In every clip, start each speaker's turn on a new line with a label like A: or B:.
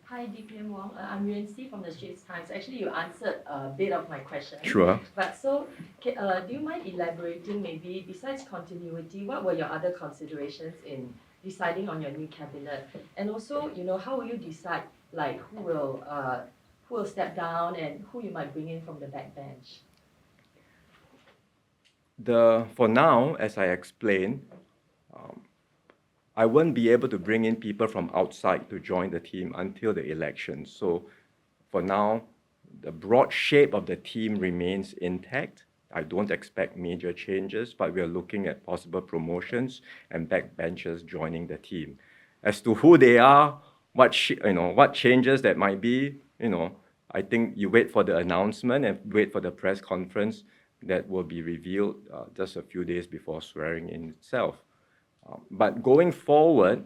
A: Hi, DPM Wong. I'm Yuan Si from the Straits Times. Actually, you answered a bit of my question.
B: Sure.
A: But do you mind elaborating maybe, besides continuity, what were your other considerations in deciding on your new cabinet? And also, how will you decide like who will step down and who you might bring in from the backbench?
B: For now, as I explained, I won't be able to bring in people from outside to join the team until the election. So for now, the broad shape of the team remains intact. I don't expect major changes, but we are looking at possible promotions and backbenchers joining the team. As to who they are, what changes that might be, I think you wait for the announcement and wait for the press conference that will be revealed just a few days before swearing in itself. But going forward,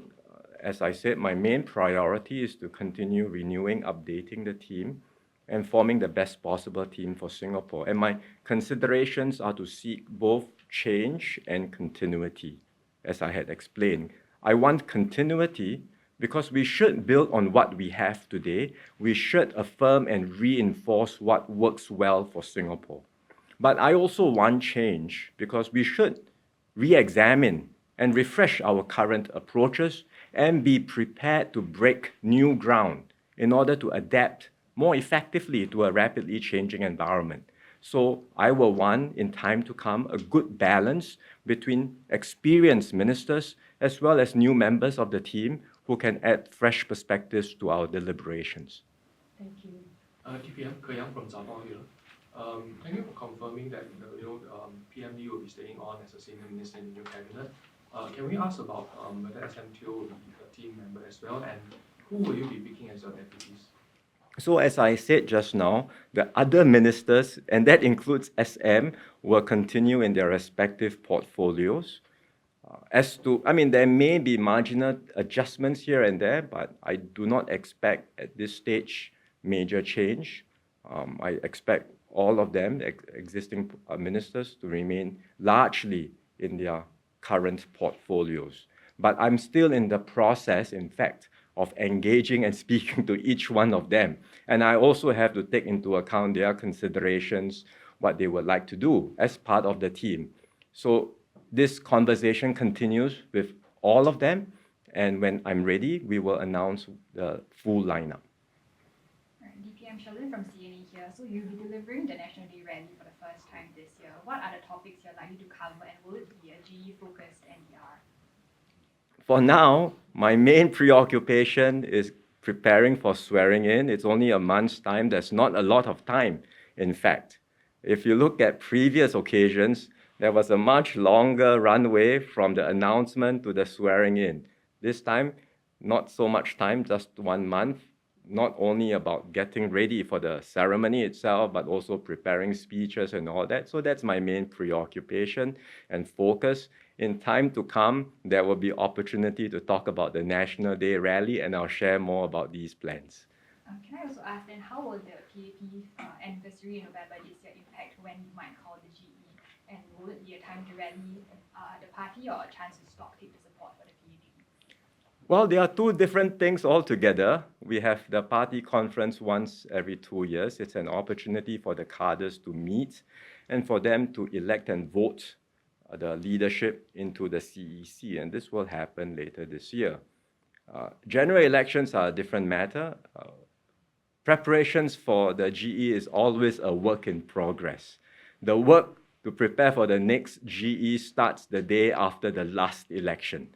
B: as I said, my main priority is to continue renewing, updating the team, and forming the best possible team for Singapore. And my considerations are to seek both change and continuity, as I had explained. I want continuity because we should build on what we have today. We should affirm and reinforce what works well for Singapore. But I also want change because we should re-examine and refresh our current approaches and be prepared to break new ground in order to adapt more effectively to a rapidly changing environment. So I will want, in time to come, a good balance between experienced ministers as well as new members of the team who can add fresh perspectives to our deliberations.
A: Thank you.
C: DPM Yang from Zabao here. Thank you for confirming that PM Lee will be staying on as a senior minister in the new cabinet. Can we ask about whether SMTO will be a team member as well, and who will you be picking as your deputies?
B: So as I said just now, the other ministers, and that includes SM, will continue in their respective portfolios. There may be marginal adjustments here and there, but I do not expect at this stage major change. I expect all of them, existing ministers, to remain largely in their current portfolios. But I'm still in the process, in fact, of engaging and speaking to each one of them. And I also have to take into account their considerations, what they would like to do as part of the team. So this conversation continues with all of them, and when I'm ready, we will announce the full lineup.
D: DPM Charlene from CNE here. So you'll be delivering the National Day rally for the first time this year. What are the topics you're likely to cover, and will it be a GE-focused NDR?
B: For now, my main preoccupation is preparing for swearing in. It's only a month's time. There's not a lot of time, in fact. If you look at previous occasions, there was a much longer runway from the announcement to the swearing in. This time, not so much time, just 1 month. Not only about getting ready for the ceremony itself, but also preparing speeches and all that. So that's my main preoccupation and focus. In time to come, there will be opportunity to talk about the National Day rally, and I'll share more about these plans.
D: Can I also ask then, how will the PAP anniversary in November this year impact when you might call the GE? And will it be a time to rally the party or a chance to stock take the support for the PAP?
B: Well, there are two different things altogether. We have the party conference once every 2 years. It's an opportunity for the cadres to meet and for them to elect and vote the leadership into the CEC, and this will happen later this year. General elections are a different matter. Preparations for the GE is always a work in progress. The work to prepare for the next GE starts the day after the last election.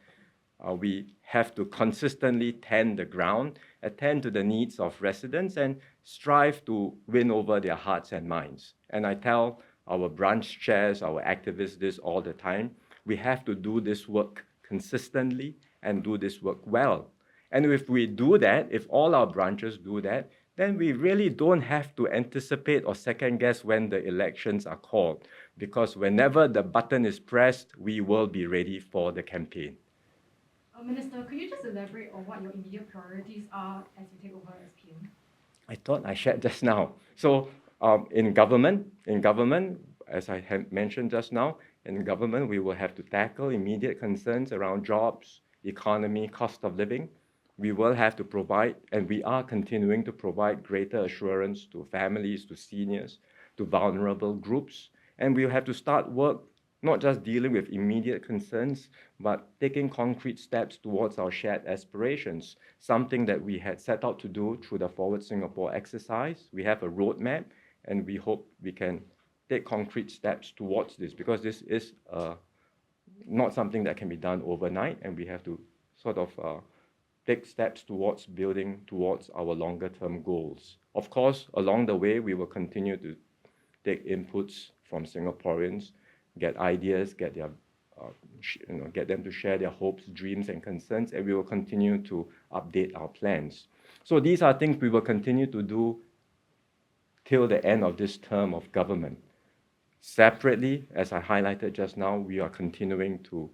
B: We have to consistently tend the ground, attend to the needs of residents, and strive to win over their hearts and minds. And I tell our branch chairs, our activists this all the time. We have to do this work consistently and do this work well. And if we do that, if all our branches do that, then we really don't have to anticipate or second guess when the elections are called, because whenever the button is pressed, we will be ready for the campaign.
E: Minister, could you just elaborate on what your immediate priorities are as you take over as PM?
B: I thought I shared just now. So in government, as I had mentioned just now, in government, we will have to tackle immediate concerns around jobs, economy, cost of living. we will have to provide, and we are continuing to provide greater assurance to families, to seniors, to vulnerable groups. And we'll have to start work not just dealing with immediate concerns, but taking concrete steps towards our shared aspirations, something that we had set out to do through the Forward Singapore exercise. We have a roadmap, and we hope we can take concrete steps towards this, because this is not something that can be done overnight, and we have to sort of take steps towards building towards our longer term goals. Of course, along the way, we will continue to take inputs from Singaporeans, get ideas, get them to share their hopes, dreams, and concerns, and we will continue to update our plans. So these are things we will continue to do till the end of this term of government. Separately, as I highlighted just now, we are continuing to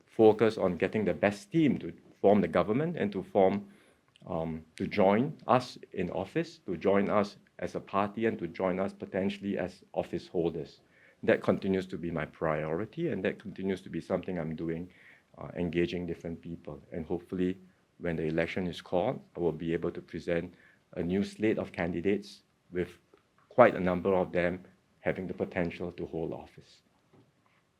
B: focus on getting the best team to form the government and to join us in office, to join us as a party, and to join us potentially as office holders. That continues to be my priority, and that continues to be something I'm doing, engaging different people. And hopefully, when the election is called, I will be able to present a new slate of candidates with quite a number of them having the potential to hold office.